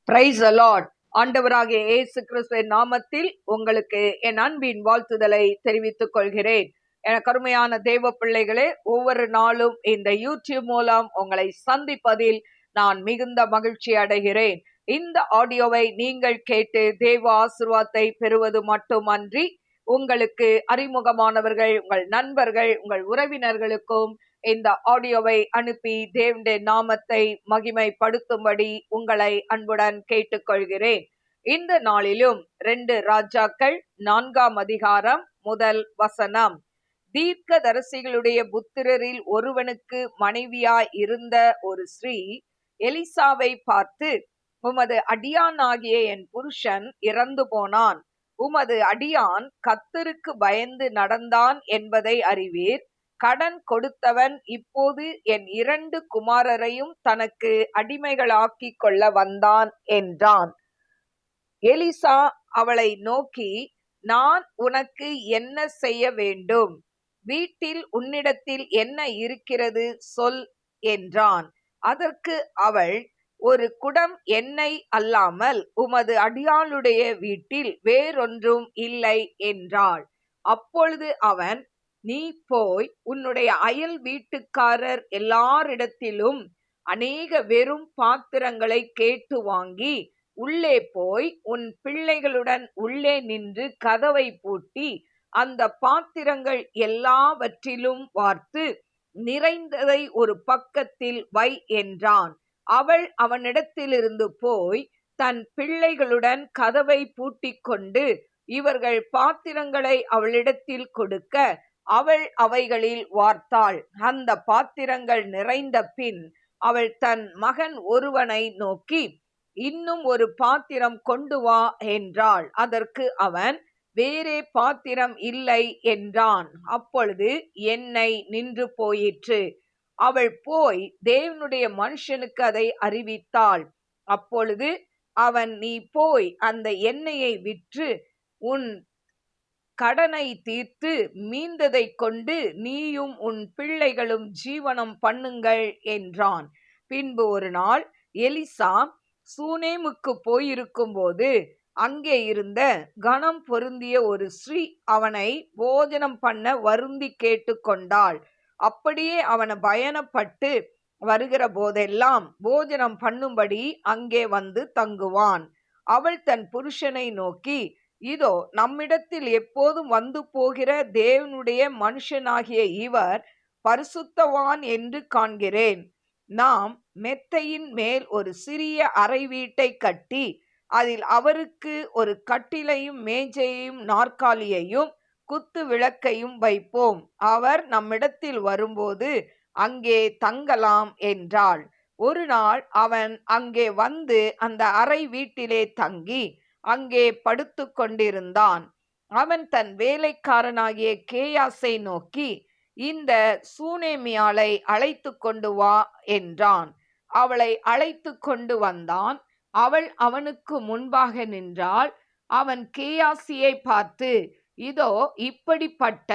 Praise the Lord. ஆண்டவராகிய இயேசு கிறிஸ்துவின் நாமத்தில் உங்களுக்கு என் அன்பின் வாழ்த்துதலை தெரிவித்துக் கொள்கிறேன். எனக்கு அருமையான தேவ பிள்ளைகளே, ஒவ்வொரு நாளும் இந்த யூடியூப் மூலம் உங்களை சந்திப்பதில் நான் மிகுந்த மகிழ்ச்சி அடைகிறேன். இந்த ஆடியோவை நீங்கள் கேட்டு தேவ ஆசீர்வாதத்தை பெறுவது மட்டுமன்றி, உங்களுக்கு அறிமுகமானவர்கள், உங்கள் நண்பர்கள், உங்கள் உறவினர்களுக்கும் இந்த ஆடியோவை அனுப்பி தேவனுடைய நாமத்தை மகிமைப்படுத்தும்படி உங்களை அன்புடன் கேட்டுக்கொள்கிறேன். இந்த நாளிலும் 2 ராஜாக்கள் 4ஆம் அதிகாரம் 1 வசனம். தீர்க்கதரிசிகளுடைய புத்திரரில் ஒருவனுக்கு மனைவியாய் இருந்த ஒரு ஸ்ரீ எலிசாவை பார்த்து, உமது அடியானாகிய என் புருஷன் இறந்து போனான். உமது அடியான் கர்த்தருக்கு பயந்து நடந்தான் என்பதை அறிவீர். கடன் கொடுத்தவன் இப்போது என் 2 குமாரரையும் தனக்கு அடிமைகளாக்கி கொள்ள வந்தான் என்றான். எலிசா அவளை நோக்கி, நான் உனக்கு என்ன செய்ய வேண்டும்? வீட்டில் உன்னிடத்தில் என்ன இருக்கிறது சொல் என்றான். அதற்கு அவள், ஒரு குடம் எண்ணெய் அல்லாமல் உமது அடியாளுடைய வீட்டில் வேறொன்றும் இல்லை என்றாள். அப்பொழுது அவன், நீ போய் உன்னுடைய அயல் வீட்டுக்காரர் எல்லாரிடத்திலும் அநேக வெறும் பாத்திரங்களை கேட்டு வாங்கி உள்ளே போய் உன் பிள்ளைகளுடன் உள்ளே நின்று கதவை பூட்டி அந்த பாத்திரங்கள் எல்லாவற்றிலும் வார்த்து நிறைந்ததை ஒரு பக்கத்தில் வை என்றான். அவள் அவனிடத்திலிருந்து போய் தன் பிள்ளைகளுடன் கதவை பூட்டிக் கொண்டு இவர்கள் பாத்திரங்களை அவளிடத்தில் கொடுக்க அவள் அவைகளில் வார்த்தாள். அந்த பாத்திரங்கள் நிறைந்த பின் அவள் தன் மகன் ஒருவனை நோக்கி, இன்னும் ஒரு பாத்திரம் கொண்டு வா என்றாள். அதற்கு அவன், வேறே பாத்திரம் இல்லை என்றான். அப்பொழுது எண்ணெய் நின்று போயிற்று. அவள் போய் தேவனுடைய மனுஷனுக்கு அதை அறிவித்தாள். அப்பொழுது அவன், நீ போய் அந்த எண்ணெயை விற்று உன் கடனை தீர்த்து மீந்ததை கொண்டு நீயும் உன் பிள்ளைகளும் ஜீவனம் பண்ணுங்கள் என்றான். பின்பு ஒரு நாள் எலிசா சூனேமுக்கு போயிருக்கும் போது அங்கே இருந்த கனம் பொருந்திய ஒரு ஸ்ரீ அவனை போஜனம் பண்ண வருந்தி கேட்டு கொண்டாள். அப்படியே அவன் பயணப்பட்டு வருகிற போதெல்லாம் போஜனம் பண்ணும்படி அங்கே வந்து தங்குவான். அவள் தன் புருஷனை நோக்கி, இதோ நம்மிடத்தில் எப்போதும் வந்து போகிற தேவனுடைய மனுஷனாகிய இவர் பரிசுத்தவான் என்று காண்கிறேன். நாம் மெத்தையின் மேல் ஒரு சிறிய அறை வீட்டை கட்டி அதில் அவருக்கு ஒரு கட்டிலையும் மேஜையையும் நாற்காலியையும் குத்து விளக்கையும் வைப்போம். அவர் நம்மிடத்தில் வரும்போது அங்கே தங்கலாம் என்றாள். ஒரு நாள் அவன் அங்கே வந்து அந்த அறை வீட்டிலே தங்கி அங்கே படுத்து கொண்டிருந்தான். அவன் தன் வேலைக்காரனாகிய கேயாசை நோக்கி, இந்த சூனேமியாளை அழைத்து கொண்டு வா என்றான். அவளை அழைத்து கொண்டு வந்தான். அவள் அவனுக்கு முன்பாக நின்றாள். அவன் கேயாசியை பார்த்து, இதோ இப்படிப்பட்ட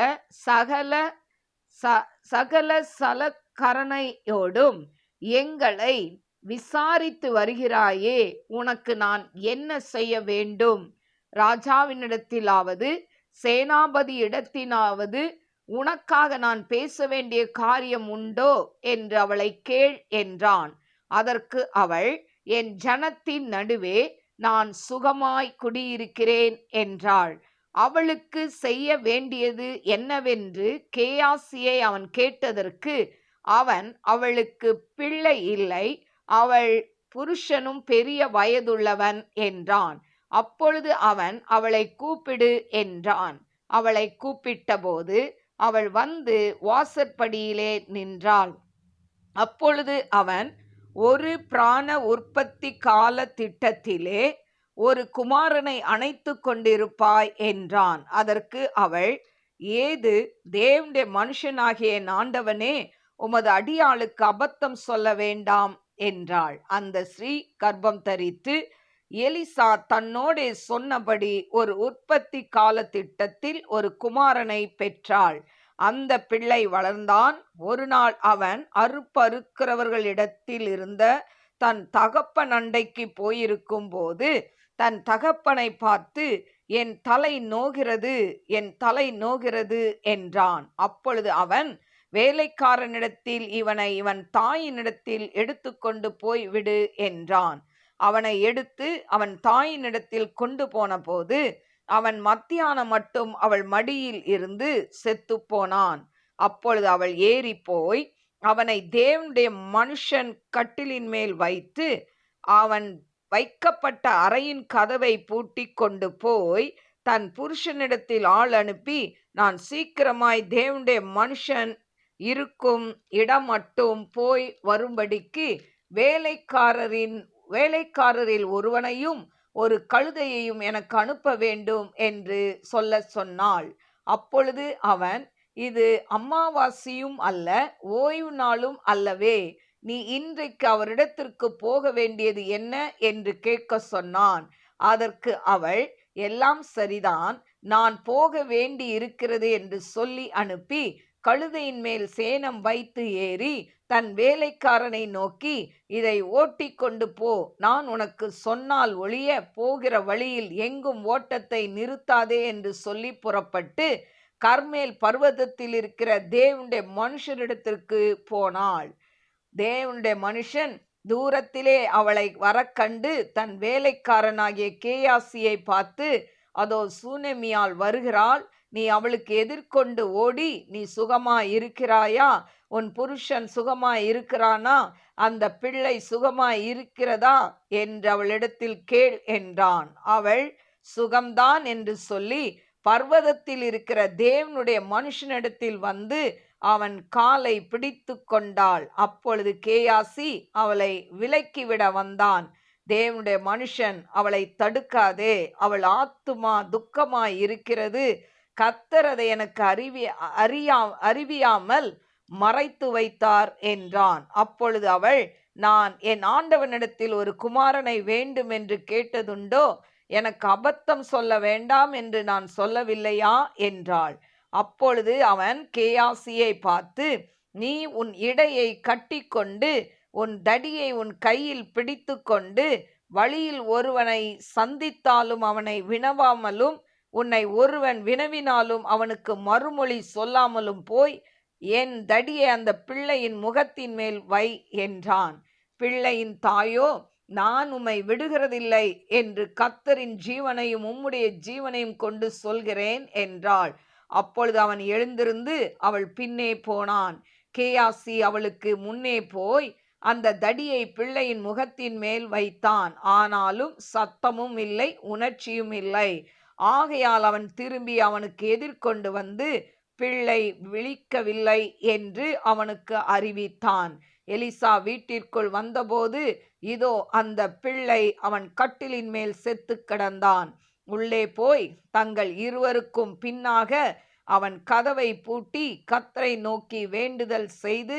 சகல சலக்கரணையோடும் எங்களை விசாரித்து வருகிறாயே, உனக்கு நான் என்ன செய்ய வேண்டும்? ராஜாவினிடத்திலாவது சேனாபதி இடத்திலாவது உனக்காக நான் பேச வேண்டிய காரியம் உண்டோ என்று அவளை கேள் என்றான். அதற்கு அவள், என் ஜனத்தின் நடுவே நான் சுகமாய் குடியிருக்கிறேன் என்றாள். அவளுக்கு செய்ய வேண்டியது என்னவென்று கேயாசியை அவன் கேட்டதற்கு அவன், அவளுக்கு பிள்ளை இல்லை, அவள் புருஷனும் பெரிய வயதுள்ளவன் என்றான். அப்பொழுது அவன், அவளை கூப்பிடு என்றான். அவளை கூப்பிட்ட போது அவள் வந்து வாசற்படியிலே நின்றாள். அப்பொழுது அவன், ஒரு பிராண உற்பத்தி கால திட்டத்திலே ஒரு குமாரனை அணைத்து கொண்டிருப்பாய் என்றான். அதற்கு அவள், ஏது தேவனுடைய மனுஷனாகிய ஆண்டவனே, உமது அடியாளுக்கு அபத்தம் சொல்ல வேண்டாம் என்றாள். அந்த ஸ்ரீ கர்ப்பம் தரித்து எலிசா தன்னோடே சொன்னபடி ஒரு உற்பத்தி கால திட்டத்தில் ஒரு குமாரனை பெற்றாள். அந்த பிள்ளை வளர்ந்தான். ஒரு நாள் அவன் அறுப்பறுக்கிறவர்களிடத்தில் இருந்த தன் தகப்பன் அண்டைக்கு போயிருக்கும் போது தன் தகப்பனை பார்த்து, என் தலை நோகிறது, என் தலை நோகிறது என்றான். அப்பொழுது அவன், வேலைக்காரனிடத்தில் இவனை இவன் தாயினிடத்தில் எடுத்துக்கொண்டு போய் விடு என்றான். அவனை எடுத்து அவன் தாயினிடத்தில் கொண்டு போன போது அவன் மத்தியானம் மட்டும் அவள் மடியில் இருந்து செத்து போனான். அப்பொழுது அவள் ஏறி போய் அவனை தேவனுடைய மனுஷன் கட்டிலின் மேல் வைத்து அவன் வைக்கப்பட்ட அறையின் கதவை பூட்டி கொண்டு போய் தன் புருஷனிடத்தில் ஆள் அனுப்பி, நான் சீக்கிரமாய் தேவனுடைய மனுஷன் இருக்கும் இடம் மட்டும் போய் வரும்படிக்கு வேலைக்காரரில் ஒருவனையும் ஒரு கழுதையையும் எனக்கு அனுப்ப வேண்டும் என்று சொல்ல சொன்னாள். அப்பொழுது அவன், இது அமாவாசையும் அல்ல, ஓய்வு நாளும் அல்லவே, நீ இன்றைக்கு அவரிடத்திற்கு போக வேண்டியது என்ன என்று கேட்க சொன்னான். அதற்கு அவள், எல்லாம் சரிதான், நான் போக வேண்டி இருக்கிறது என்று சொல்லி அனுப்பி கழுதையின் மேல் சேணம் வைத்து ஏறி தன் வேலைக்காரனை நோக்கி, இதை ஓட்டி கொண்டு போ, நான் உனக்கு சொன்னால் ஒழிய போகிற வழியில் எங்கும் ஓட்டத்தை நிறுத்தாதே என்று சொல்லி புறப்பட்டு கர்மேல் பர்வதத்தில் இருக்கிற தேவனுடைய மனுஷரிடத்திற்கு போனாள். தேவனுடைய மனுஷன் தூரத்திலே அவளை வர கண்டு தன் வேலைக்காரனாகிய கேயாசியை பார்த்து, அதோ சூனேமியாள் வருகிறாள், நீ அவளுக்கு எதிர்கொண்டு ஓடி, நீ சுகமாய் இருக்கிறாயா, உன் புருஷன் சுகமாய் இருக்கிறானா, அந்த பிள்ளை சுகமாய் இருக்கிறதா என்று அவளிடத்தில் கேள் என்றான். அவள், சுகம்தான் என்று சொல்லி பர்வதத்தில் இருக்கிற தேவனுடைய மனுஷனிடத்தில் வந்து அவன் காலை பிடித்து கொண்டாள். அப்பொழுது கேயாசி அவளை விலக்கிவிட வந்தான். தேவனுடைய மனுஷன், அவளை தடுக்காதே, அவள் ஆத்துமா துக்கமாய் இருக்கிறது, கர்த்தர் அதை எனக்கு அறிவியாமல் மறைத்து வைத்தார் என்றான். அப்பொழுது அவள், நான் என் ஆண்டவனிடத்தில் ஒரு குமாரனை வேண்டும் என்று கேட்டதுண்டோ, எனக்கு அபத்தம் சொல்ல வேண்டாம் என்று நான் சொல்லவில்லையா என்றாள். அப்பொழுது அவன் கேயாசியை பார்த்து, நீ உன் இடையை கட்டி கொண்டு உன் தடியை உன் கையில் பிடித்து கொண்டு வழியில் ஒருவனை சந்தித்தாலும் அவனை வினவாமலும் உன்னை ஒருவன் வினவினாலும் அவனுக்கு மறுமொழி சொல்லாமலும் போய் என் தடியை அந்த பிள்ளையின் முகத்தின் மேல் வை என்றான். பிள்ளையின் தாயோ, நான் உம்மை விடுகிறதில்லை என்று கர்த்தரின் ஜீவனையும் உம்முடைய ஜீவனையும் கொண்டு சொல்கிறேன் என்றாள். அப்பொழுது அவன் எழுந்திருந்து அவள் பின்னே போனான். கேயாசி அவளுக்கு முன்னே போய் அந்த தடியை பிள்ளையின் முகத்தின் மேல் வைத்தான். ஆனாலும் சத்தமும் இல்லை, உணர்ச்சியும் இல்லை. ஆகையால் அவன் திரும்பி அவனுக்கு எதிர்கொண்டு வந்து பிள்ளை விழிக்கவில்லை என்று அவனுக்கு அறிவித்தான். எலிசா வீட்டிற்குள் வந்தபோது இதோ அந்த பிள்ளை அவன் கட்டிலின் மேல் செத்து கிடந்தான். உள்ளே போய் தங்கள் இருவருக்கும் பின்னாக அவன் கதவை பூட்டி கர்த்தரை நோக்கி வேண்டுதல் செய்து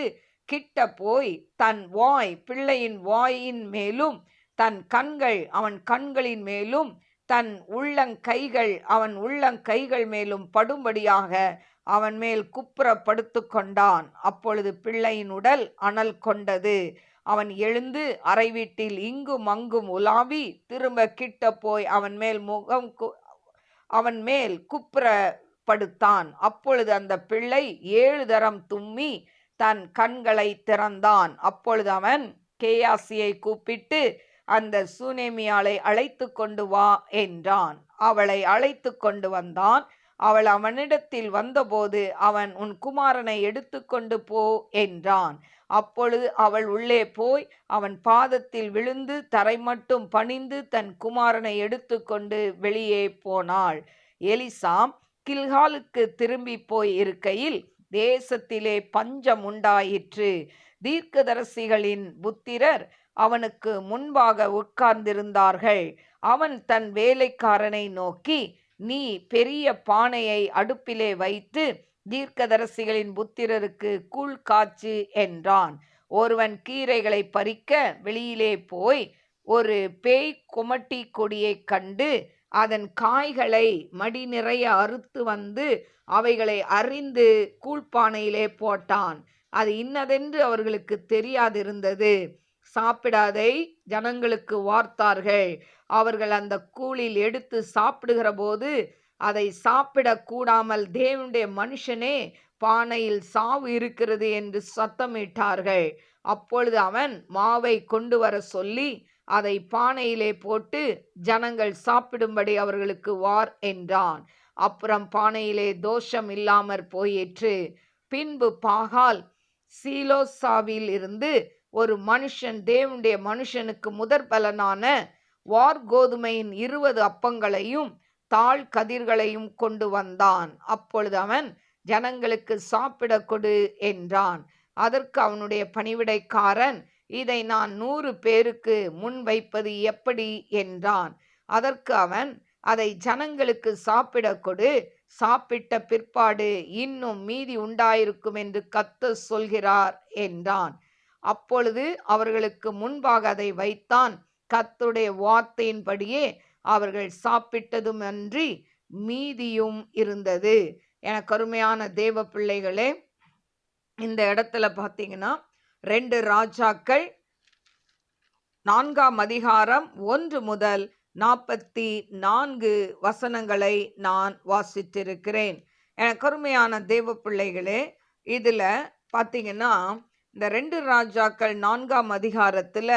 கிட்ட போய் தன் வாய் பிள்ளையின் வாயின் மேலும் தன் கண்கள் அவன் கண்களின் மேலும் தன் உள்ளங்கைகள் அவன் உள்ளங்கைகள் மேலும் படும்படியாக அவன் மேல் குப்புற படுத்து கொண்டான். அப்பொழுது பிள்ளையின் உடல் அனல் கொண்டது. அவன் எழுந்து அறை வீட்டில் இங்கும் அங்கும் உலாவி திரும்ப கிட்ட போய் அவன் மேல் குப்புற படுத்தான். அப்பொழுது அந்த பிள்ளை 7 தரம் தும்மி தன் கண்களை திறந்தான். அப்பொழுது அவன் கேயாசியை கூப்பிட்டு, அந்த சூனேமியாளை அழைத்து கொண்டு வா என்றான். அவளை அழைத்து கொண்டு வந்தான். அவள் அவனிடத்தில் வந்தபோது அவன், உன் குமாரனை எடுத்து கொண்டு போ என்றான். அப்பொழுது அவள் உள்ளே போய் அவன் பாதத்தில் விழுந்து தரை மட்டும் பணிந்து தன் குமாரனை எடுத்து கொண்டு வெளியே போனாள். எலிசா கில்காலுக்கு திரும்பி போய் இருக்கையில் தேசத்திலே பஞ்சம் உண்டாயிற்று. தீர்க்கதரிசிகளின் புத்திரர் அவனுக்கு முன்பாக உட்கார்ந்திருந்தார்கள். அவன் தன் வேலைக்காரனை நோக்கி, நீ பெரிய பானையை அடுப்பிலே வைத்து தீர்க்கதரிசிகளின் புத்திரருக்கு கூழ் காய்ச்சு என்றான். ஒருவன் கீரைகளை பறிக்க வெளியிலே போய் ஒரு பேய் குமட்டி கொடியை கண்டு அதன் காய்களை மடி நிறைய அறுத்து வந்து அவைகளை அறிந்து கூழ்பானையிலே போட்டான். அது இன்னதென்று அவர்களுக்கு தெரியாதிருந்தது. சாப்பிடாதை ஜனங்களுக்கு வார்த்தார்கள். அவர்கள் அந்த கூழில் எடுத்து சாப்பிடுகிற போது அதை சாப்பிடக் கூடாமல் தேவனுடைய மனுஷனே பானையில் சாவு இருக்கிறது என்று சத்தமிட்டார்கள். அப்பொழுது அவன் மாவை கொண்டு வர சொல்லி அதை பானையிலே போட்டு ஜனங்கள் சாப்பிடும்படி அவர்களுக்கு வார் என்றான். அப்புறம் பானையிலே தோஷம் இல்லாமற் போயிற்று. பின்பு பாகால் சீலோசாவில் இருந்து ஒரு மனுஷன் தேவனுடைய மனுஷனுக்கு முதற் பலனான வார் கோதுமையின் 20 அப்பங்களையும் தாழ் கதிர்களையும் கொண்டு வந்தான். அப்பொழுது அவன் ஜனங்களுக்கு சாப்பிட கொடு என்றான். அதற்கு அவனுடைய பணிவிடைக்காரன், இதை நான் 100 பேருக்கு முன் வைப்பது எப்படி என்றான். அதற்கு அவன், அதை ஜனங்களுக்கு சாப்பிட கொடு, சாப்பிட்ட பிற்பாடு இன்னும் மீதி உண்டாயிருக்கும் என்று கர்த்தர் சொல்கிறார் என்றான். அப்பொழுது அவர்களுக்கு முன்பாக அதை வைத்தான். கர்த்தருடைய வார்த்தையின்படியே அவர்கள் சாப்பிட்டதும் அன்றி மீதியும் இருந்தது. எனக்கு அருமையான தேவ பிள்ளைகளே, இந்த இடத்துல பார்த்தீங்கன்னா 2 ராஜாக்கள் 4ஆம் அதிகாரம் 1 முதல் 44 வசனங்களை நான் வாசித்திருக்கிறேன். எனக்கு அருமையான தேவ பிள்ளைகளே, இதுல பார்த்தீங்கன்னா இந்த 2 ராஜாக்கள் 4ஆம் அதிகாரத்துல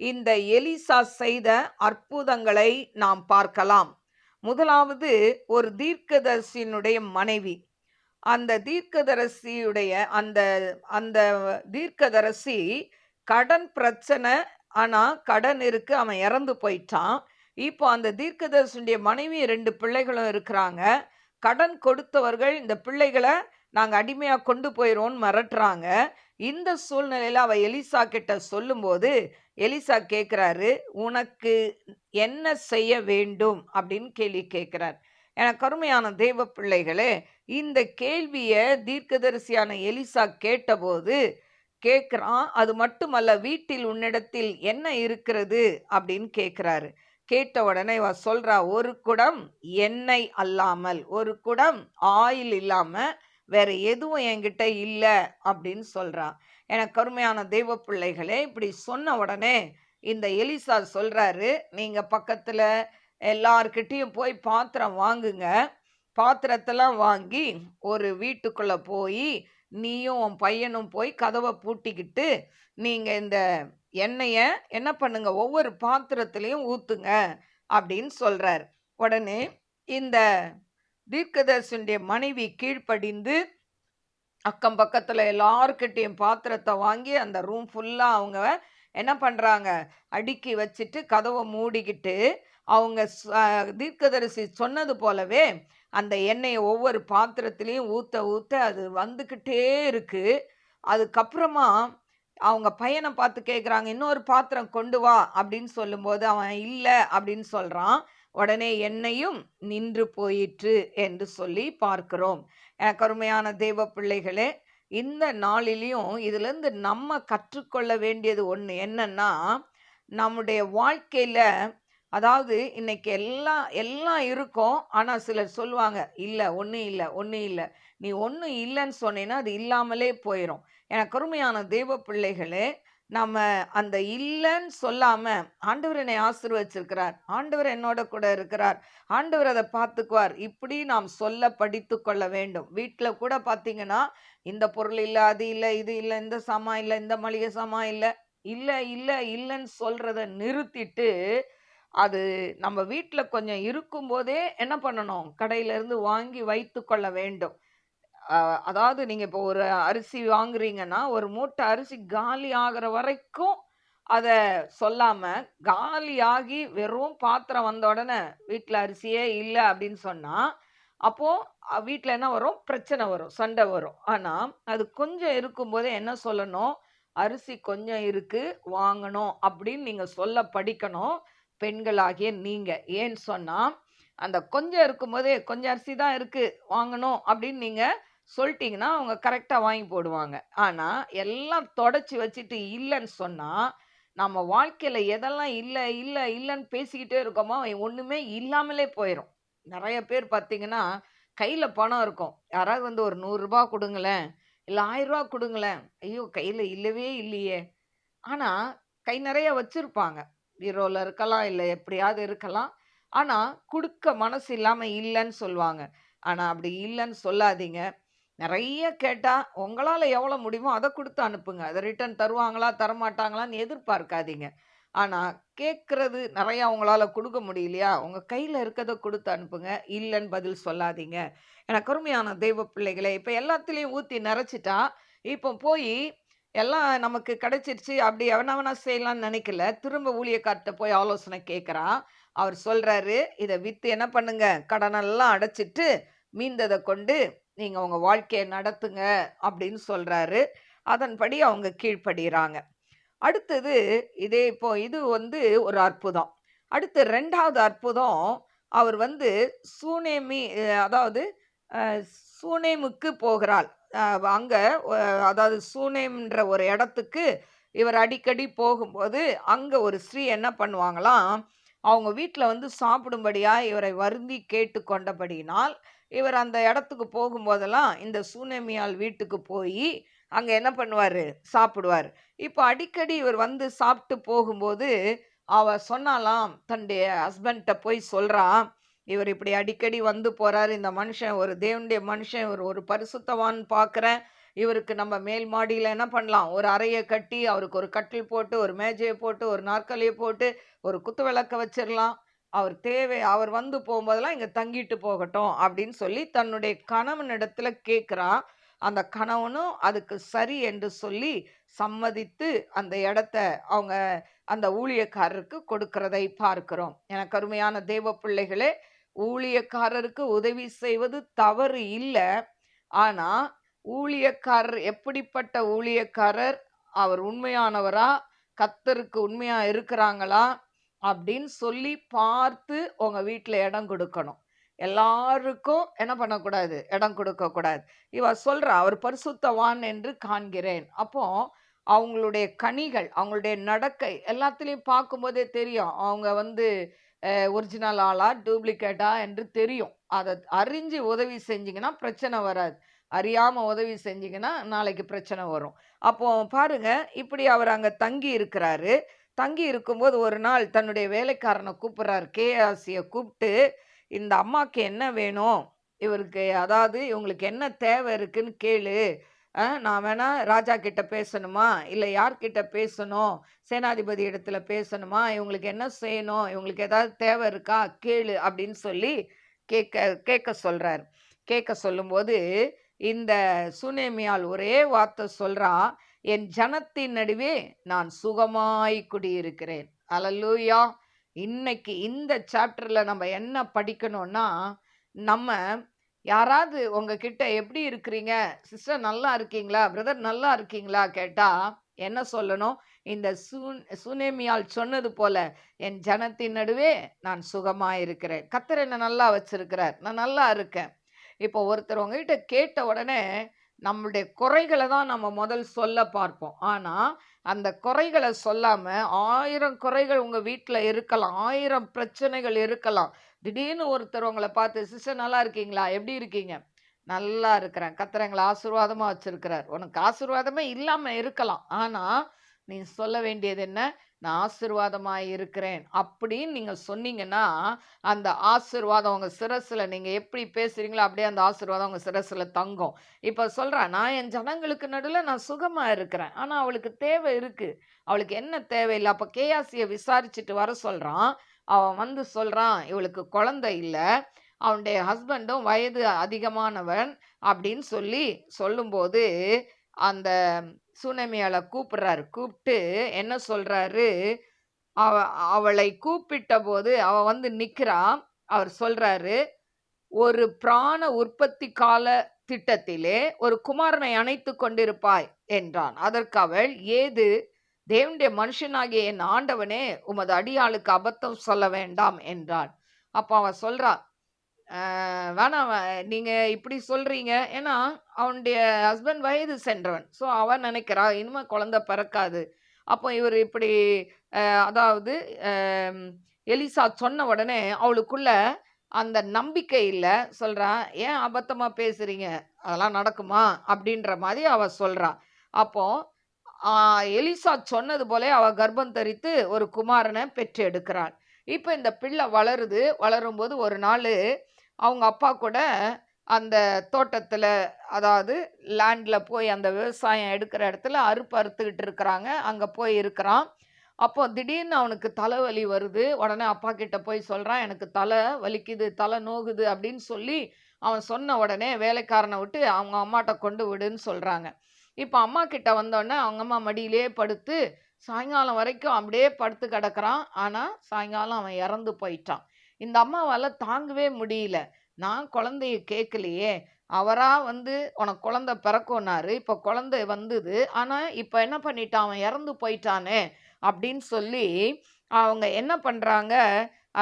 இந்த எலிசா செய்த அற்புதங்களை நாம் பார்க்கலாம். முதலாவது, ஒரு தீர்க்கதரிசியினுடைய மனைவி. அந்த தீர்க்கதரிசியுடைய அந்த அந்த தீர்க்கதரிசி கடன் பிரச்சனை, ஆனா கடன் இருக்கு, அவன் இறந்து போயிட்டான். இப்போ அந்த தீர்க்கதரிசியுடைய மனைவி 2 பிள்ளைகளும் இருக்கிறாங்க. கடன் கொடுத்தவர்கள் இந்த பிள்ளைகளை நாங்க அடிமையா கொண்டு போயிரோன்னு மிரட்டுறாங்க. இந்த சூழ்நிலையில அவ எலிசா கிட்ட சொல்லும்போது எலிசா கேட்கிறாரு, உனக்கு என்ன செய்ய வேண்டும் அப்படின்னு கேள்வி கேட்கிறார். எனக்கு அருமையான தேவ பிள்ளைகளே, இந்த கேள்விய தீர்க்கதரிசியான எலிசா கேட்டபோது கேட்கிறான். அது மட்டுமல்ல, வீட்டில் உன்னிடத்தில் என்ன இருக்கிறது அப்படின்னு கேட்கிறாரு. கேட்ட உடனே இவ சொல்றா, ஒரு குடம் எண்ணெய் அல்லாமல், ஒரு குடம் ஆயில் இல்லாம வேற எதுவும் என்கிட்ட இல்ல அப்படின்னு சொல்றா. எனக்கு அருமையான தெய்வ பிள்ளைகளே, இப்படி சொன்ன உடனே இந்த எலிசா சொல்றாரு, நீங்க பக்கத்துல எல்லார்கிட்டையும் போய் பாத்திரம் வாங்குங்க. பாத்திரத்தெல்லாம் வாங்கி ஒரு வீட்டுக்குள்ள போய் நீயும் உன் பையனும் போய் கதவை பூட்டிக்கிட்டு நீங்க இந்த எண்ணெய என்ன பண்ணுங்க, ஒவ்வொரு பாத்திரத்திலையும் ஊத்துங்க அப்படின்னு சொல்றார். உடனே இந்த தீர்க்கதரிசியுடைய மனைவி கீழ்ப்படிந்து அக்கம் பக்கத்துல எல்லார்கிட்டையும் பாத்திரத்தை வாங்கி அந்த ரூம் ஃபுல்லா அவங்க என்ன பண்றாங்க, அடுக்கி வச்சுட்டு கதவை மூடிக்கிட்டு அவங்க தீர்க்கதரிசி சொன்னது போலவே அந்த எண்ணெயை ஒவ்வொரு பாத்திரத்திலையும் ஊத்த ஊத்த அது வந்துக்கிட்டே இருக்கு. அதுக்கப்புறமா அவங்க பையனை பார்த்து கேட்குறாங்க, இன்னொரு பாத்திரம் கொண்டு வா அப்படின்னு சொல்லும்போது அவன் இல்லை அப்படின்னு சொல்றான். உடனே எண்ணெயும் நின்று போயிற்று என்று சொல்லி பார்க்கிறோம். எனக்கு அருமையான தேவ பிள்ளைகளே, இந்த நாளிலையும் இதிலிருந்து நம்ம கற்றுக்கொள்ள வேண்டியது ஒன்று என்னன்னா, நம்முடைய வாழ்க்கையில, அதாவது இன்னைக்கு எல்லாம் எல்லாம் இருக்கும். ஆனா சிலர் சொல்லுவாங்க, இல்ல ஒன்றும் இல்லை ஒன்றும் இல்லை, நீ ஒன்றும் இல்லைன்னு சொன்னீங்கன்னா அது இல்லாமலே போயிடும். எனக்கு அருமையான தேவ பிள்ளைகளே, நம்ம அந்த இல்லைன்னு சொல்லாம, ஆண்டவர் என்னை ஆசீர்வதிச்சிருக்கிறார், ஆண்டவர் என்னோட கூட இருக்கிறார், ஆண்டவர் அதை பார்த்துக்குவார், இப்படி நாம் சொல்ல படித்து கொள்ள வேண்டும். வீட்டில் கூட பார்த்தீங்கன்னா, இந்த பொருள் இல்லை, அது இல்லை, இது இல்லை, இந்த சாமான் இல்லை, இந்த மளிகை சாமான் இல்லை, இல்லை இல்லை இல்லைன்னு சொல்றத நிறுத்திட்டு, அது நம்ம வீட்டுல கொஞ்சம் இருக்கும்போதே என்ன பண்ணணும், கடையில இருந்து வாங்கி வைத்து கொள்ள வேண்டும். அதாவது நீங்க இப்போ ஒரு அரிசி வாங்குறீங்கன்னா, ஒரு மூட்டை அரிசி காலி ஆகிற வரைக்கும் அத சொல்லாம, காலியாகி வெறும் பாத்திரம் வந்த உடனே வீட்டுல அரிசியே இல்லை அப்படின்னு சொன்னா, அப்போ வீட்டுல என்ன வரும், பிரச்சனை வரும், சண்டை வரும். ஆனா அது கொஞ்சம் இருக்கும்போதே என்ன சொல்லணும், அரிசி கொஞ்சம் இருக்கு வாங்கணும் அப்படின்னு நீங்க சொல்ல படிக்கணும், பெண்களாகிய நீங்க. ஏன்னு சொன்னா, அந்த கொஞ்சம் இருக்கும்போதே கொஞ்சம் அரிசி தான் இருக்கு வாங்கணும் அப்படின்னு நீங்க சொல்லிட்டீங்கன்னா அவங்க கரெக்டா வாங்கி போடுவாங்க. ஆனா எல்லாம் தொடச்சி வச்சுட்டு இல்லைன்னு சொன்னா, நம்ம வாழ்க்கையில எதெல்லாம் இல்லை இல்லை இல்லைன்னு பேசிக்கிட்டே இருக்கோமோ ஒண்ணுமே இல்லாமலே போயிடும். நிறைய பேர் பார்த்தீங்கன்னா, கையில பணம் இருக்கும், யாராவது வந்து ஒரு 100 ரூபாய் கொடுங்களேன், இல்லை 1000 ரூபாய் கொடுங்களேன், ஐயோ கையில இல்லவே இல்லையே. ஆனா கை நிறைய வச்சிருப்பாங்க. பீரோல இருக்கலாம், இல்ல எப்படியாவது இருக்கலாம். ஆனா, குடுக்க மனசு இல்லாம இல்லன்னு சொல்லுவாங்க. ஆனா, அப்படி இல்லன்னு சொல்லாதீங்க. நெறைய கேட்டா, உங்களால எவ்வளோ முடியுமோ அத குடுத்து அனுப்புங்க. அத ரிட்டர்ன் தருவாங்களா, தரமாட்டாங்களான்னு எதிர்பார்க்காதீங்க. ஆனா, கேட்கறது நெறையா உங்களால குடுக்க முடியலையா, உங்க கையில இருக்கத குடுத்து அனுப்புங்க. இல்லன்னு பதில் சொல்லாதீங்க. எனக்கு அருமையான தெய்வ பிள்ளைகளே, இப்ப எல்லாத்துலயும் ஊத்தி நெறச்சிட்டா, இப்போ போயி எல்லாம் நமக்கு கிடைச்சிருச்சு, அப்படி எவனா செய்யலாம்னு நெனைக்கல. திரும்ப ஊழியக்காரர்ட்ட போய் ஆலோசனை கேட்கறான். அவர் சொல்றாரு, "இத வித்து என்ன பண்ணுங்க, கடனெல்லாம் அடைச்சிட்டு, மீந்தத கொண்டு நீங்க உங்க வாழ்க்கைய நடத்துங்க" அப்படின்னு சொல்றாரு. அதன்படி அவங்க கீழ்ப்படியிறாங்க. அடுத்தது இப்போ இது வந்து ஒரு அற்புதம். அடுத்து 2வது அற்புதம், அவர் வந்து சூனேமி அதாவது அ சூனேமுக்கு போகிறாள். அ அங்க அ அதாவது சூனேம்ன்ற ஒரு இடத்துக்கு இவர் அடிக்கடி போகும்போது, அங்க ஒரு ஸ்திரீ என்ன பண்ணுவாங்களாம், அவங்க வீட்ல வந்து சாப்பிடும்படியா இவரை வருந்தி கேட்டுக்கொண்டபடியினால், இவர் அந்த இடத்துக்கு போகும்போதெல்லாம் இந்த சூனேமியாள் வீட்டுக்கு போயி, அங்க என்ன பண்ணுவாரு, சாப்பிடுவாரு. இப்ப அடிக்கடி இவர் வந்து சாப்பிட்டு போகும்போது, அவ சொன்னாளாம், தன்னுடைய ஹஸ்பண்ட்ட போய் சொல்றா, "இவர் இப்படி அடிக்கடி வந்து போறாரு. இந்த மனுஷன் ஒரு தேவனுடைய மனுஷன். இவர் ஒரு பரிசுத்தவான் பார்க்கிறேன். இவருக்கு நம்ம மேல் மாடியில என்ன பண்ணலாம், ஒரு அறைய கட்டி, அவருக்கு ஒரு கட்டில் போட்டு, ஒரு மேஜைய போட்டு, ஒரு நாற்காலிய போட்டு, ஒரு குத்து விளக்க வச்சிரலாம். அவர் வந்து போம்போதெல்லாம் இங்க தங்கிட்டு போகட்டும்." அப்படின்னு சொல்லி தன்னுடைய கணவனிடத்துல கேட்கிறா. அந்த கணவனும் அதுக்கு சரி என்று சொல்லி சம்மதித்து அந்த இடத்த அவங்க அந்த ஊழியக்காரருக்கு கொடுக்கிறதை பார்க்கிறோம். எனக்கு அருமையான தேவ பிள்ளைகளே, ஊழியக்காரருக்கு உதவி செய்வது தவறு இல்ல. ஆனா, ஊழியக்காரர் எப்படிப்பட்ட ஊழியக்காரர்? அவர் உண்மையானவரா? கர்த்தருக்கு உண்மையா இருக்கிறாங்களா? அப்படின்னு சொல்லி பார்த்து உங்க வீட்ல இடம் கொடுக்கணும். எல்லாருக்கும் என்ன பண்ணக்கூடாது? இடம் கொடுக்கக்கூடாது. இவ சொல்றா, "அவர் பரிசுத்தவான் என்று காண்கிறேன்." அப்போ அவங்களுடைய கனிகள், அவங்களுடைய நடக்கை எல்லாத்துலயும் பார்க்கும்போதே தெரியும். அவங்க வந்து ஒரிஜினல் ஆளா, டூப்ளிகேட்டா என்று தெரியும். அத அறிஞ்சு உதவி செஞ்சீங்கன்னா பிரச்சனை வராது. அறியாம உதவி செஞ்சீங்கன்னா, நாளைக்கு பிரச்சனை வரும். அப்போ பாருங்க, இப்படி அவர் அங்க தங்கி இருக்கிறாரு. தங்கி இருக்கும்போது ஒரு நாள் தன்னுடைய வேலைக்காரன கூப்பிடுறாரு. கேயாசிய கூப்பிட்டு, "இந்த அம்மாக்கு என்ன வேணும்? இவருக்கு அதாவது இவங்களுக்கு என்ன தேவை இருக்குன்னு கேளு. நான் வேணா ராஜா கிட்ட பேசணுமா? இல்ல யார்கிட்ட பேசணும்? சேனாதிபதி இடத்துல பேசணுமா? இவங்களுக்கு என்ன செய்யணும்? இவங்களுக்கு ஏதாவது தேவை இருக்கா? கேளு" அப்படின்னு சொல்லி கேட்க கேட்க சொல்றாரு. கேட்க சொல்லும்போது, இந்த சூனேமியாள் ஒரே வார்த்தை சொல்றா, "என் ஜனத்தின் நடுவே நான் சுகமாய் குடியிருக்கிறேன்." அல்லேலூயா! இன்னைக்கு இந்த சாப்டர்ல நம்ம என்ன படிக்கணும்னா, நம்ம யாராவது உங்ககிட்ட எப்படி இருக்கிறீங்க? சிஸ்டர் நல்லா இருக்கீங்களா? பிரதர் நல்லா இருக்கீங்களா? கேட்டா என்ன சொல்லணும்? இந்த சூனேமியாள் சொன்னது போல, "என் ஜனத்தின் நடுவே நான் சுகமாயிருக்கிறேன். கர்த்தர் என்ன நல்லா வச்சிருக்கிறார். நான் நல்லா இருக்கேன்." இப்போ ஒருத்தர் உங்ககிட்ட கேட்ட உடனே நம்மளுடைய குறைகளை தான் நம்ம முதல் சொல்ல பார்ப்போம். ஆனா அந்த குறைகளை சொல்லாம 1000 குறைகள் உங்க வீட்டில் இருக்கலாம், 1000 பிரச்சனைகள் இருக்கலாம். திடீர்னு ஒருத்தர் உங்களை பார்த்து, "சிஸ்டர் நல்லா இருக்கீங்களா? எப்படி இருக்கீங்க?" "நல்லா இருக்கிறேன். கர்த்தர் எங்களை ஆசீர்வாதமா வச்சிருக்கிறார்." உனக்கு ஆசீர்வாதமே இல்லாம இருக்கலாம். ஆனா நீ சொல்ல வேண்டியது என்ன? "நான் ஆசீர்வாதமாய் இருக்கிறேன்." அப்படின்னு நீங்க சொன்னீங்கன்னா, அந்த ஆசீர்வாதம் உங்க சிரசுல நீங்க எப்படி பேசுறீங்களோ, அப்படியே அந்த ஆசீர்வாதம் உங்க சிரசுல தங்கும். இப்ப சொல்றா, "நான் என் ஜனங்களுக்கு நடுவுல நான் சுகமா இருக்கிறேன்." ஆனா அவளுக்கு தேவை இருக்கு. அவளுக்கு என்ன தேவையில்ல. அப்ப கேயாசிய விசாரிச்சுட்டு வர சொல்றான். அவன் வந்து சொல்றான், "இவளுக்கு குழந்தை இல்ல. அவனுடைய ஹஸ்பண்டும் வயது அதிகமானவன்." அப்படின்னு சொல்லி சொல்லும்போது, அந்த சூனேமியாள கூப்பிடுறாரு. கூப்பிட்டு என்ன சொல்றாரு, அவ அவளை கூப்பிட்டபோது அவ வந்து நிக்கிறா. அவர் சொல்றாரு, "ஒரு பிராண உற்பத்தி கால திட்டத்திலே ஒரு குமாரனை அணைத்துக் கொண்டிருப்பாய்" என்றான். அதற்கு அவள், "ஏது? தேவனுடைய மனுஷனாகிய என் ஆண்டவனே, உமது அடியாளுக்கு அபத்தம் சொல்ல வேண்டாம்" என்றாள். அப்ப அவ சொல்றா, வேணாம் நீங்க இப்படி சொல்றீங்க." ஏன்னா அவனுடைய ஹஸ்பண்ட் வயது சென்றவன். ஸோ அவ நினைக்கிறா, இனிமே குழந்தை பிறக்காது. அப்போ இவர் இப்படி அதாவது அம், எலிசா சொன்ன உடனே அவளுக்குள்ள அந்த நம்பிக்கை இல்ல. சொல்றா, "ஏன் அபத்தமா பேசுறீங்க? அதெல்லாம் நடக்குமா?" அப்படின்ற மாதிரி அவ சொல்றா. அப்போ எலிசா சொன்னது போல அவ கர்ப்பம் தரித்து ஒரு குமாரனை பெற்று எடுக்கிறாள். இப்ப இந்த பிள்ளை வளருது. வளரும்போது ஒரு நாள் அவங்க அப்பா கூட அந்த தோட்டத்துல, அதாவது லேண்ட்ல போய் அந்த விவசாயம் எடுக்கிற இடத்துல அறுத்துக்கிட்டு இருக்கிறாங்க. அங்க போய் இருக்கிறான். அப்போ திடீர்னு அவனுக்கு தலைவலி வருது. உடனே அப்பா கிட்ட போய் சொல்றான், எனக்கு தலை வலிக்குது, தலை நோகுது அப்படின்னு சொல்லி அவன் சொன்ன உடனே வேலைக்காரனை விட்டு அவங்க அம்மாட்ட கொண்டு விடுன்னு சொல்றாங்க. இப்ப அம்மா கிட்ட வந்தோடனே அவங்க அம்மா மடியிலேயே படுத்து சாயங்காலம் வரைக்கும் அப்படியே படுத்து கிடக்குறான். ஆனா சாயங்காலம் அவன் இறந்து போயிட்டான். இந்த அம்மாவால தாங்கவே முடியல. நான் குழந்தைய கேட்கலையே, அவரா வந்து உனக்கு குழந்தை பிறக்கும்னாரு, இப்ப குழந்தை வந்தது, ஆனா இப்ப என்ன பண்ணிட்டான், அவன் இறந்து போயிட்டானே அப்படின்னு சொல்லி அவங்க என்ன பண்றாங்க,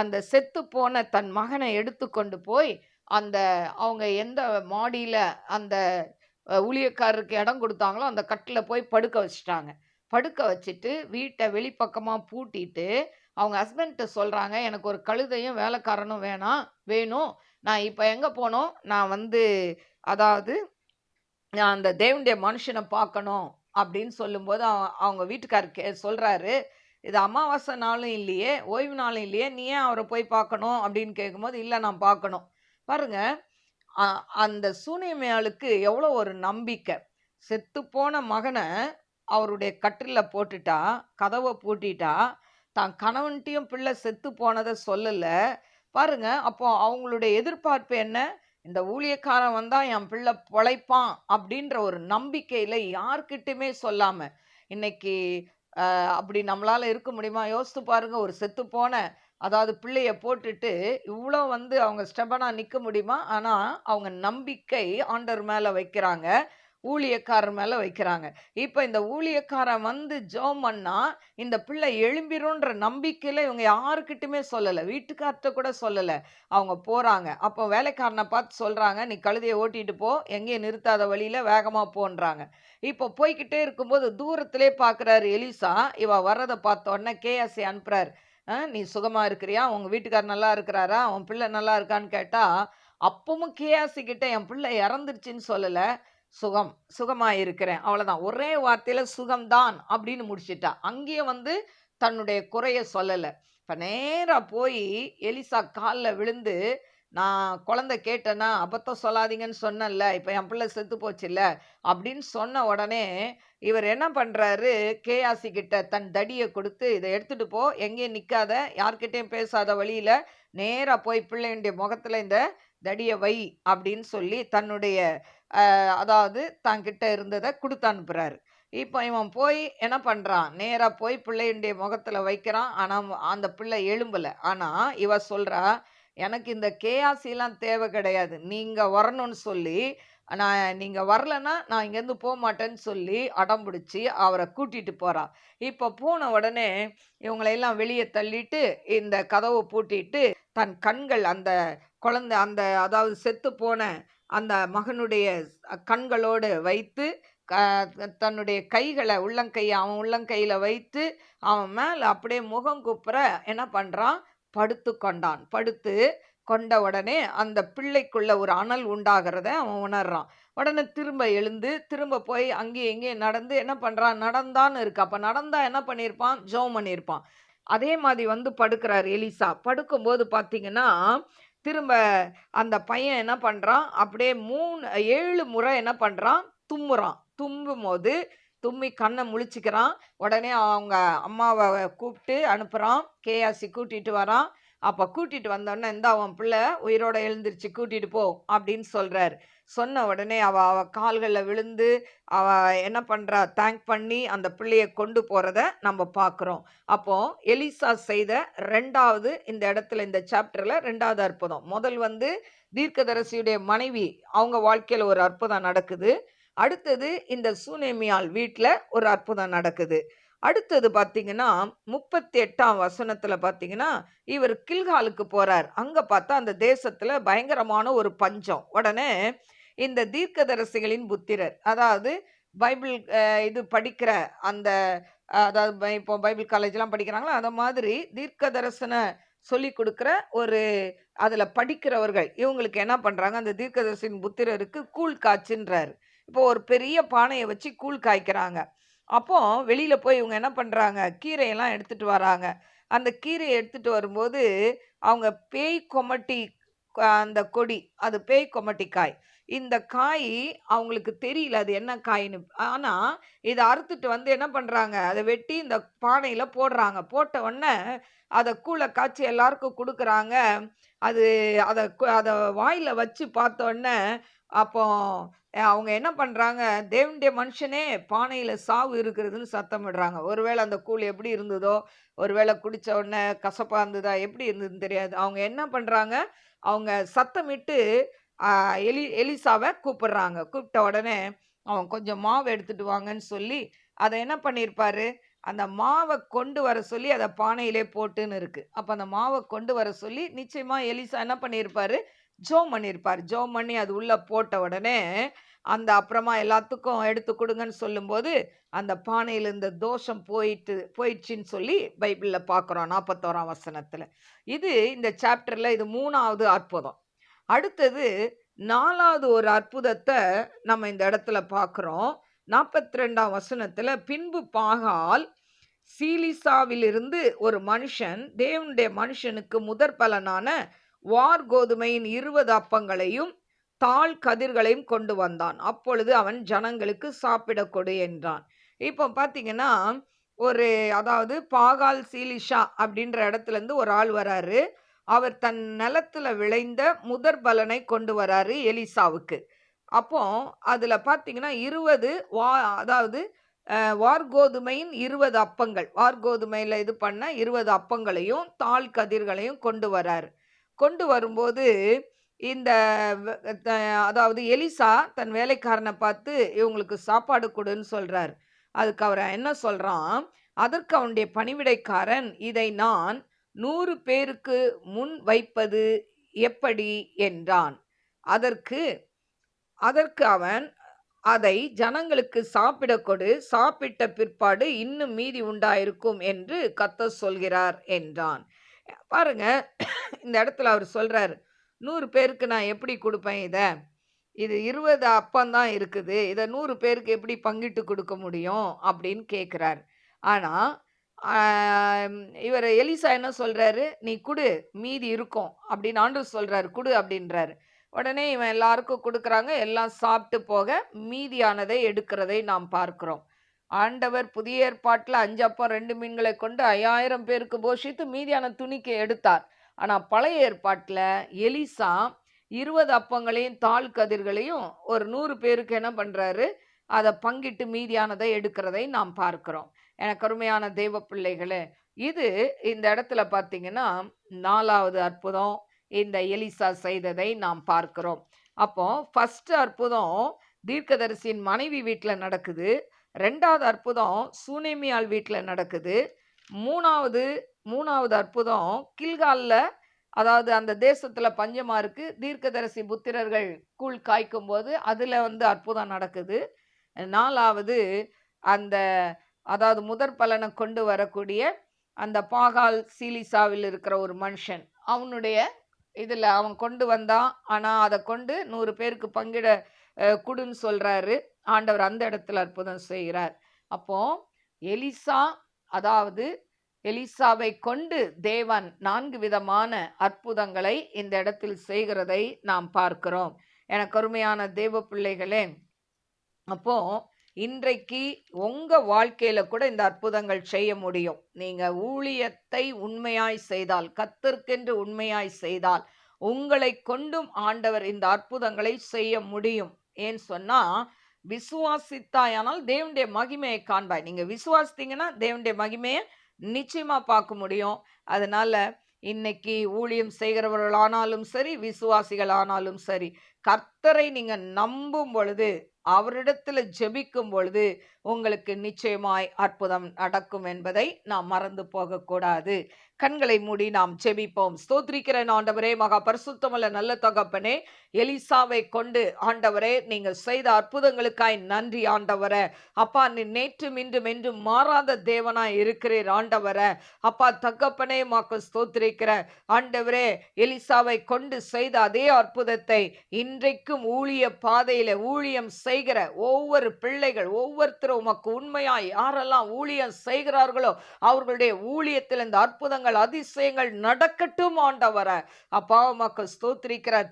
அந்த செத்து போன தன் மகனை எடுத்துக்கொண்டு போய் அந்த அவங்க எந்த மாடியில அந்த ஊழியக்காரருக்கு இடம் கொடுத்தாங்களோ அந்த கட்டில போய் படுக்க வச்சுட்டாங்க. படுக்க வச்சுட்டு வீட்டை வெளிப்பக்கமா பூட்டிட்டு அவங்க ஹஸ்பண்ட்ட சொல்றாங்க, எனக்கு ஒரு கழுதையும் வேலைக்காரனும் வேணும். நான் இப்ப எங்க போகணும், நான் வந்து அதாவது நான் அந்த தேவனுடைய மனுஷனை பார்க்கணும் அப்படின்னு சொல்லும்போது அவங்க வீட்டுக்காரர் சொல்றாரு, இது அமாவாசை நாளும் இல்லையே, ஓய்வு நாளும் இல்லையே, நீ ஏன் அவரை போய் பார்க்கணும் அப்படின்னு கேட்கும்போது, இல்லை நான் பார்க்கணும். பாருங்க, அந்த சூனியமையாளுக்கு எவ்வளோ ஒரு நம்பிக்கை. செத்துப்போன மகனை அவருடைய கட்டில்ல போட்டுட்டா, கதவை பூட்டிட்டா, தான் கணவன்கிட்டயும் பிள்ளை செத்து போனதை சொல்லல. பாருங்க, அப்போ அவங்களுடைய எதிர்பார்ப்பு என்ன, இந்த ஊழியக்காரன் வந்தா என் பிள்ளை பொழைப்பான் அப்படின்ற ஒரு நம்பிக்கையில யார்கிட்டயுமே சொல்லாம, இன்னைக்கு அப்படி நம்மளால இருக்க முடியுமா? யோசித்து பாருங்க. ஒரு செத்து போன, அதாவது பிள்ளைய போட்டுட்டு இவ்வளோ வந்து அவங்க ஸ்டெபனா நிக்க முடியுமா? ஆனா அவங்க நம்பிக்கை ஆண்டவர் மேல வைக்கிறாங்க, ஊழியக்காரர் மேல வைக்கிறாங்க. இப்ப இந்த ஊழியக்காரன் வந்து ஜெபம் பண்ணா இந்த பிள்ளை எழும்பிரும்ன்ற நம்பிக்கையில இவங்க யாருக்கிட்டயுமே சொல்லல, வீட்டுக்கார்ட்ட கூட சொல்லல. அவங்க போறாங்க. அப்போ வேலைக்காரனை பார்த்து சொல்றாங்க, நீ கழுதையை ஓட்டிட்டு போ, எங்கேயும் நிறுத்தாத வழியில வேகமா போன்றாங்க. இப்போ போய்கிட்டே இருக்கும்போது தூரத்திலே பார்க்குறாரு எலிசா. இவ வர்றதை பார்த்த உடனே கேயாசி அனுப்புறாரு. நீ சுகமா இருக்கிறியா, உங்க வீட்டுக்காரர் நல்லா இருக்கிறாரா, உன் பிள்ளை நல்லா இருக்கான்னு கேட்டா, அப்பவும் கேயாசி கிட்ட என் பிள்ளை இறந்துருச்சுன்னு சொல்லல, சுகமா இருக்கிறேன், அவ்வளவுதான். ஒரே வார்த்தையில சுகம்தான் அப்படின்னு முடிச்சிட்டா. அங்கேயும் வந்து தன்னுடைய குறைய சொல்லல. இப்ப நேரா போய் எலிசா கால்ல விழுந்து, நான் குழந்தை கேட்டேன்னா அபத்தம் சொல்லாதீங்கன்னு சொன்னேன்ல, இப்ப என் பிள்ளை செத்து போச்சுல்ல அப்படின்னு சொன்ன உடனே இவர் என்ன பண்றாரு, கேயாசி கிட்ட தன் தடியை கொடுத்து, இதை எடுத்துட்டு போ, எங்கேயும் நிக்காத, யார்கிட்டயும் பேசாத, வழியில நேரா போய் பிள்ளையுடைய முகத்துல இந்த தடியை வை அப்படின்னு சொல்லி தன்னுடைய அதாவது தன்கிட்ட இருந்ததை கொடுத்து அனுப்புறாரு. இப்போ இவன் போய் என்ன பண்றான், நேரா போய் பிள்ளையுடைய முகத்துல வைக்கிறான். ஆனா அந்த பிள்ளை எழும்பல. ஆனா இவ சொல்றா, எனக்கு இந்த கேயாசிலாம் தேவை கிடையாது, நீங்க வரணும்னு சொல்லி, நீங்க வரலன்னா நான் இங்கேருந்து போக மாட்டேன்னு சொல்லி அடம் பிடிச்சி அவரை கூட்டிட்டு போறா. இப்போ போன உடனே இவங்களையெல்லாம் வெளியே தள்ளிட்டு இந்த கதவை பூட்டிட்டு தன் கண்கள் அந்த குழந்தை, அந்த அதாவது செத்து போன அந்த மகனுடைய கண்களோடு வைத்து தன்னுடைய கைகளை அவன் உள்ளங்கையில வைத்து அவன் மேல அப்படியே முகம் குப்புற என்ன பண்றான், படுத்து கொண்டான். படுத்து கொண்ட உடனே அந்த பிள்ளைக்குள்ள ஒரு அனல் உண்டாகிறத அவன் உணர்றான். உடனே திரும்ப எழுந்து திரும்ப போய் அங்கேயும் இங்கேயும் நடந்து என்ன பண்றான், நடந்தான்னு இருக்கு. அப்ப நடந்தா என்ன பண்ணியிருப்பான், ஜெபம் பண்ணியிருப்பான். அதே மாதிரி வந்து படுக்கிறார் எலிசா. படுக்கும்போது பார்த்தீங்கன்னா, திரும்ப அந்த பையன் என்ன பண்றான், அப்படியே 7 முறை என்ன பண்றான், தும்முறான். தும்பும்போது தும்மி கண்ணை முழிச்சுக்கிறான். உடனே அவங்க அம்மாவை கூப்பிட்டு அனுப்புறான். கேயாசி கூட்டிட்டு வரான். அப்ப கூட்டிட்டு வந்தோடனே, இந்த அவன் பிள்ளை உயிரோட எழுந்திருச்சு, கூட்டிட்டு போ அப்படின்னு சொல்றாரு. சொன்ன உடனே அவ கால்கள்ல விழுந்து அவ என்ன பண்றா, தேங்க் பண்ணி அந்த பிள்ளைய கொண்டு போறத நம்ம பார்க்கிறோம். அப்போ எலிசா செய்த 2வது இந்த இடத்துல, இந்த சாப்டர்ல 2வது அற்புதம். முதல் வந்து தீர்க்கதரிசியுடைய மனைவி, அவங்க வாழ்க்கையில ஒரு அற்புதம் நடக்குது. அடுத்தது இந்த சூனேமியால் வீட்டுல ஒரு அற்புதம் நடக்குது. அடுத்தது பார்த்தீங்கன்னா 38ஆம் வசனத்துல பார்த்தீங்கன்னா, இவர் கில்காலுக்கு போறார். அங்க பார்த்தா அந்த தேசத்துல பயங்கரமான ஒரு பஞ்சம். உடனே இந்த தீர்க்கதரிசிகளின் புத்திரர், அதாவது பைபிள் இது படிக்கிற அந்த அதாவது இப்போ பைபிள் காலேஜ்லாம் படிக்கிறாங்களா, அந்த மாதிரி தீர்க்க தரிசன சொல்லி கொடுக்குற ஒரு அதுல படிக்கிறவர்கள் இவங்களுக்கு என்ன பண்றாங்க, அந்த தீர்க்கதரிசியின் புத்திரருக்கு கூழ் காய்ச்சுன்றாரு. இப்போ ஒரு பெரிய பானையை வச்சு கூழ் காய்க்கிறாங்க. அப்போ வெளியில போய் இவங்க என்ன பண்றாங்க, கீரையெல்லாம் எடுத்துட்டு வராங்க. அந்த கீரைய எடுத்துட்டு வரும்போது, அவங்க பேய் கொமட்டி அந்த கொடி, அது பேய் கொமட்டி காய். இந்த காய் அவங்களுக்கு தெரியல அது என்ன காய்ன்னு. ஆனா, இத அறுத்துட்டு வந்து என்ன பண்றாங்க, அத வெட்டி இந்த பானையில போடுறாங்க. போட்ட உடனே, அத கூழ காய்ச்சி எல்லாருக்கும் குடுக்குறாங்க. அது அத வாயில வச்சு பார்த்த உடனே, அப்போ அவங்க என்ன பண்றாங்க, தேவனுடைய மனுஷனே பானையில சாவு இருக்கிறதுன்னு சத்தமிடுறாங்க. ஒருவேளை அந்த கூழ் எப்படி இருந்ததோ, ஒருவேளை குடிச்ச உடனே கசப்பா இருந்ததா, எப்படி இருந்ததுன்னு தெரியாது. அவங்க என்ன பண்றாங்க, அவங்க சத்தமிட்டு எலிசாவ கூப்பிடுறாங்க. கூப்பிட்ட உடனே, அவன் கொஞ்சம் மாவு எடுத்துட்டு வாங்கன்னு சொல்லி, அத என்ன பண்ணியிருப்பாரு, அந்த மாவ கொண்டு வர சொல்லி அத பானையிலே போட்டுன்னு இருக்கு. அப்ப அந்த மாவ கொண்டு வர சொல்லி நிச்சயமா எலிசா என்ன பண்ணியிருப்பாரு, ஜெபம் பண்ணியிருப்பாரு. ஜெபம் பண்ணி அது உள்ள போட்ட உடனே, அந்த அப்புறமா எல்லாத்துக்கும் எடுத்து குடுங்கன்னு சொல்லும்போது, அந்த பானையில இருந்த தோஷம் போயிடுச்சுன்னு சொல்லி பைபிள்ல பார்க்கிறோம் 41ஆம் வசனத்துல. இது இந்த சாப்டர்ல இது 3வது அற்புதம். அடுத்தது 4வது ஒரு அற்புதத்த நம்ம இந்த இடத்துல பார்க்கிறோம். 42ஆம் வசனத்துல, பின்பு பாகால் சீலிசாவிலிருந்து ஒரு மனுஷன் தேவனுடைய மனுஷனுக்கு முதற் பலனான வார்கோதுமையின் 20 அப்பங்களையும் தாழ் கதிர்களையும் கொண்டு வந்தான். அப்பொழுது அவன் ஜனங்களுக்கு சாப்பிட கொடு என்றான். இப்போ பார்த்தீங்கன்னா, ஒரு அதாவது பாகால் சீலிஷா அப்படின்ற இடத்துல இருந்து ஒரு ஆள் வராரு. அவர் தன் நிலத்துல விளைந்த முதற் பலனை கொண்டு வராரு எலிசாவுக்கு. அப்போ அதுல பார்த்தீங்கன்னா 20 அதாவது வார்கோதுமையின் 20 அப்பங்கள். வார்கோதுமையில இது பண்ண 20 அப்பங்களையும், தாழ் கதிர்களையும் கொண்டு வராரு. கொண்டு வரும்போது இந்த வ த அதாவது எலிசா தன் வேலைக்காரன பார்த்து, "இவங்களுக்கு சாப்பாடு குடுன்னு" சொல்றாரு. அதுக்கு அவன் என்ன சொல்றான், அதற்கு அவனுடைய பணிவிடைக்காரன், "இதை நான் 100 பேருக்கு முன் வைப்பது எப்படி?" என்றான். அதற்கு அதற்கு அவன், "அதை ஜனங்களுக்கு சாப்பிடக் கொடு. சாப்பிட்ட பிற்பாடு இன்னும் மீதி உண்டாயிருக்கும் என்று கர்த்தர் சொல்கிறார்" என்றான். பாருங்க, இந்த இடத்துல அவர் சொல்றாரு, 100 பேருக்கு நான் எப்படி குடுப்பேன் இத? இது 20 அப்பம் தான் இருக்குது. இத 100 பேருக்கு எப்படி பங்கிட்டு குடுக்க முடியும்? அப்படின்னு கேட்கிறார். ஆனா, ஆ இவரு எலிசா என்ன சொல்றாரு, "நீ குடு, மீதி இருக்கும்" அப்படின்னு ஆண்டவர் சொல்றாரு. குடு அப்படின்றாரு. உடனே இவன் எல்லாருக்கும் குடுக்குறாங்க. எல்லாம் சாப்பிட்டு போக மீதியானதை எடுக்கிறதை நாம் பார்க்கிறோம். ஆண்டவர் புதிய ஏற்பாட்டுல 5 அப்பம் 2 மீன்களை கொண்டு 5000 பேருக்கு போஷித்து மீதியான துணிக்கு எடுத்தார். ஆனா பழைய ஏற்பாட்டுல எலிசா 20 அப்பங்களையும் தாழ் கதிர்களையும் ஒரு 100 பேருக்கு என்ன பண்றாரு, அதை பங்கிட்டு மீதியானதை எடுக்கிறதை நாம் பார்க்கிறோம். எனக்கு அருமையான தேவ பிள்ளைகளே, இது இந்த இடத்துல பார்த்தீங்கன்னா 4வது அற்புதம் இந்த எலிசா செய்ததை நாம் பார்க்கிறோம். அப்போ ஃபர்ஸ்ட் அற்புதம் தீர்க்கதரிசியின் மனைவி வீட்டுல நடக்குது. 2வது அற்புதம் சூனேமியாள் வீட்டுல நடக்குது. 3வது அற்புதம் கில்கால்ல, அதாவது அந்த தேசத்துல பஞ்சமா இருக்கு. தீர்க்கதரிசி புத்திரர்கள் கூழ் காய்க்கும் போது அதுல அற்புதம் நடக்குது. 4வது அந்த அதாவது முதற் பலனை கொண்டு வரக்கூடிய அந்த பாகால் சீலிசாவில் இருக்கிற ஒரு மனுஷன், அவனுடைய இதுல அவன் கொண்டு வந்தான். ஆனா அதை கொண்டு 100 பேருக்கு பங்கிட குடுன்னு சொல்றாரு. ஆண்டவர் அந்த இடத்துல அற்புதம் செய்கிறார். அப்போ எலிசா, அதாவது எலிசாவை கொண்டு தேவன் 4 விதமான அற்புதங்களை இந்த இடத்தில் செய்கிறதை நாம் பார்க்கிறோம். எனக்கு அருமையான தேவ பிள்ளைகளே, அப்போ இன்றைக்கு உங்க வாழ்க்கையில கூட இந்த அற்புதங்கள் செய்ய முடியும். நீங்க ஊழியத்தை உண்மையாய் செய்தால், கர்த்தருக்கென்று உண்மையாய் செய்தால், உங்களை கொண்டும் ஆண்டவர் இந்த அற்புதங்களை செய்ய முடியும். ஏன்னு சொன்னா, விசுவாசித்தாயானால் தேவனுடைய மகிமையை காண்பாய். நீங்க விசுவாசித்தீங்கன்னா தேவனுடைய மகிமையை நிச்சயமா பார்க்க முடியும். அதனால இன்னைக்கு ஊழியம் செய்கிறவர்களானாலும் சரி, விசுவாசிகள் ஆனாலும் சரி, கர்த்தரை நீங்க நம்பும் பொழுது, அவரிடத்துல ஜெபிக்கும் பொழுது உங்களுக்கு நிச்சயமாய் அற்புதம் நடக்கும் என்பதை நாம் மறந்து போகக்கூடாது. கண்களை மூடி நாம் ஜெபிப்போம். ஸ்தோத்திரிக்கிறேன் ஆண்டவரே, மகா பரிசுத்தமுள்ள நல்ல தகப்பனே, எலிசாவை கொண்டு ஆண்டவரே நீங்க செய்த அற்புதங்களுக்காய் நன்றி ஆண்டவரே. அப்பா, நீ நேற்றும் இன்றும் என்றும் மாறாத தேவனாய் இருக்கிறீர் ஆண்டவரே. அப்பா தகப்பனே, மாக்கு ஸ்தோத்திரிக்கிற ஆண்டவரே, எலிசாவை கொண்டு செய்த அதே அற்புதத்தை இன்றைக்கும் ஊழிய பாதையில ஊழியம் செய்கிற ஒவ்வொரு பிள்ளைகள் ஒவ்வொருத்தரும் உமக்கு உண்மையாய் யாரெல்லாம் ஊழியம் செய்கிறார்களோ அவர்களுடைய ஊழியத்தில் இந்த அற்புதங்கள் அதிசயங்கள் நடக்கட்டும் ஆண்டவரே. அப்பா உமக்கு ஸ்தோத்திரிக்கிற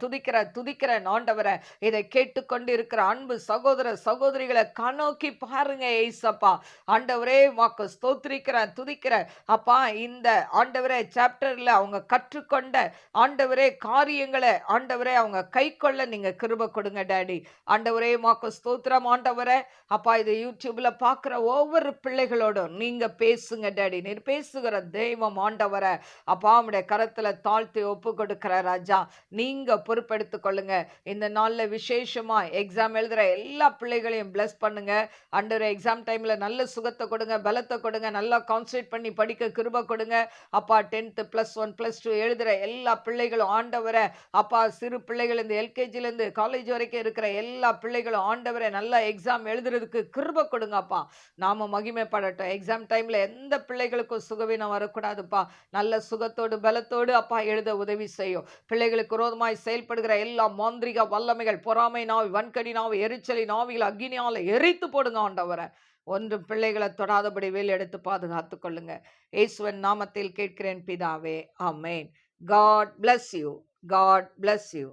துதிக்கிற ஆண்டவரே. இதை கேட்டுக்கொண்டு இருக்கிற அன்பு சகோதர சகோதரிகளை கண்ணோக்கி பாருங்க ஏசப்பா. ஆண்டவரே உமக்கு ஸ்தோத்திரிக்கிற துதிக்கிற அப்பா. இந்த ஆண்டவரே சாப்டர்ல அவங்க கற்றுக்கொண்ட ஆண்டவரே காரியங்களை ஆண்டவரே அவங்க கை கொள்ள நீங்க கிருபை கொடுங்க டாடி. ஆண்டவரே உமக்கு ஸ்தோத்திரம் ஆண்டவரே. அப்பா இது யூடியூப்ல பாக்குற ஒவ்வொரு பிள்ளைகளோடும் நீங்க பேசுங்க டாடி. நீர் பேசுகிற தெய்வம் ஆண்டவரே. அப்பா உம்முடைய கரத்துல தாழ்த்தி ஒப்பு கொடுக்கிற ராஜா, நீங்க பொறுப்பெடுத்துக் கொள்ளுங்க. இந்த நாள்ல விசேஷமா எக்ஸாம் எழுதுற எல்லா பிள்ளைகளையும் பிளஸ் பண்ணுங்க ஆண்டவரே. எக்ஸாம் டைம்ல நல்ல சுகத்தை கொடுங்க, பலத்தை கொடுங்க, நல்லா கான்சன்ட்ரேட் பண்ணி படிக்க கிருபை கொடுங்க அப்பா. 10th +1 +2 எழுதுற எல்லா பிள்ளைகளும் ஆண்டவரே அப்பா. சிறு பிள்ளைகள் இந்த எல்கேஜில இருந்து காலேஜ் வரைக்கும் இருக்கிற எல்லா பிள்ளைகளும் ஆண்டவரே நல்லா எக்ஸாம் எழுதுறதுக்கு கிருபை கொடுங்க அப்பா. நாம மகிமைப்படட்டும். எக்ஸாம் டைம்ல எந்த பிள்ளைகளுக்கும் சுகவீனம் வரக்கூடாதுப்பா. நல்ல சுகத்தோடு பலத்தோடு அப்பா எழுத உதவி செய்யும். பிள்ளைகளுக்கு விரோதமாய் செயல்படுகிற எல்லா மாந்திரிக வல்லமைகள், பொறாமை நாவி, வன்கடி நாவி, எரிச்சலி நாவிகள் அக்னியால எரித்து போடுங்க ஆண்டவரே. ஒன்றும் பிள்ளைகளை தொடாதபடி வேல் எடுத்து பாதுகாத்துக் கொள்ளுங்க. இயேசுவின் நாமத்தில் கேட்கிறேன் பிதாவே, ஆமென். God bless you. God bless you.